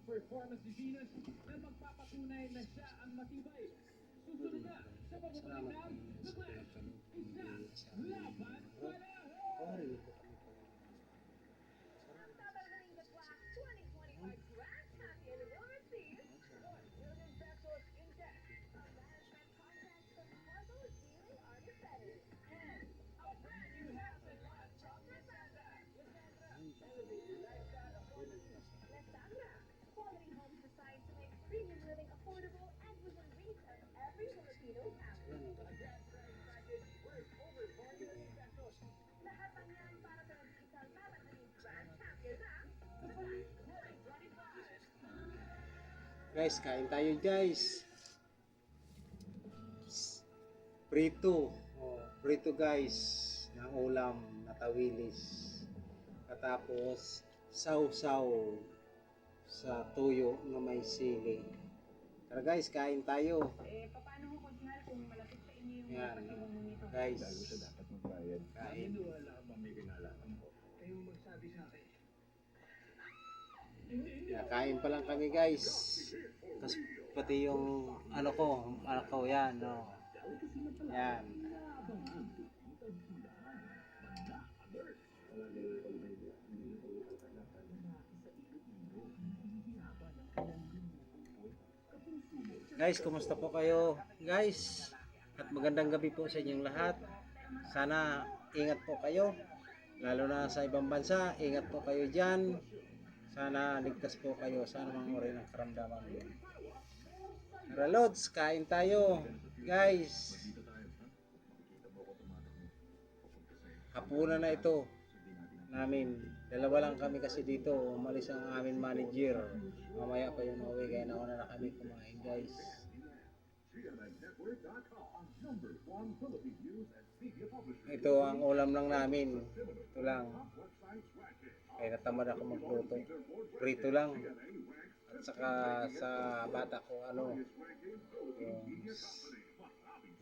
performance ni Venus na magpapatunay na siya ang matibay. Susunod na sa pagpapalinam na clash. Isa, laban, pareho! Guys, kain tayo guys. Prito. Oh, prito guys ng ulam na tawilis. Katapos sausaw sa tuyo na may sili. Tara guys, kain tayo. Paano ko kung kung malapit sa inyo yung Yan, nito? guys. Bago siya dapat magbayad. Kain. Wala bang may kinalaman ko? Kayo magsabi sa akin. Yeah, kain pa lang kami guys. Kasi pati yung ano ko yan, no. Yan. Guys, kumusta po kayo? Guys, at magandang gabi po sa inyong lahat. Sana ingat po kayo. Lalo na sa ibang bansa, ingat po kayo dyan. Sana ligtas po kayo sa anumang uri ng karamdaman. Tara Lods, kain tayo. Guys, hapunan na ito namin. Dalawa lang kami kasi dito. Umalis ang aming manager. Mamaya pa yung uwi kaya nauna na kami kumain guys. Ito ang ulam lang namin. Ito lang. Kaya natamad ako magluto. Prito lang. At saka sa bata ko ano.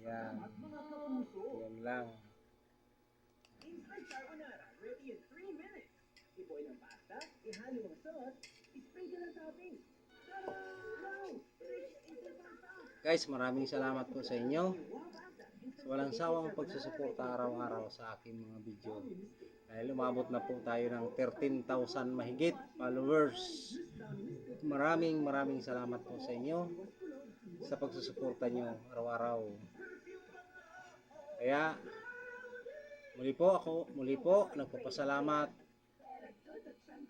Yan. Yan lang. Instant carbonara, ready in 3 minutes. Iboy ng pasta, ihalo ang sauce, spray ka ng topping. Go! Guys, maraming salamat po sa inyo. Sa walang sawang pagsusuporta araw-araw sa aking mga video. Dahil umabot na po tayo ng 13,000 mahigit followers. Maraming salamat po sa inyo sa pagsusuporta nyo araw-araw. Kaya muli po nagpapasalamat.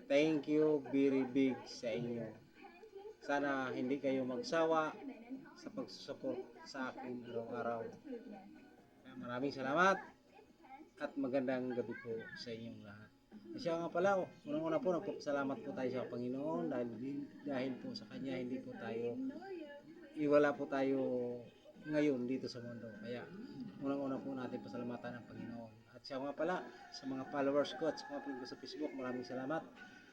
Thank you very big sa inyo. Sana hindi kayo magsawa sa pagsusupport sa akin araw-araw. Maraming salamat at magandang gabi po sa inyong lahat. Kasi nga pala, unang-una po nagpapasalamat po tayo sa Panginoon dahil po sa Kanya hindi po tayo iwala po tayo ngayon dito sa mundo. Kaya unang-una po natin pasalamatan ng Panginoon. At siya nga pala sa mga followers ko at sa mga friend ko sa Facebook, maraming salamat.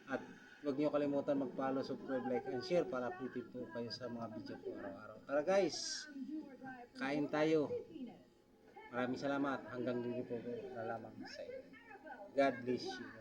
At huwag niyo kalimutan mag-follow, subscribe, like, and share para updated po kayo sa mga video ko araw-araw. Tara guys, kain tayo. Maraming salamat. Hanggang dito po na lamang sa inyo. God bless you.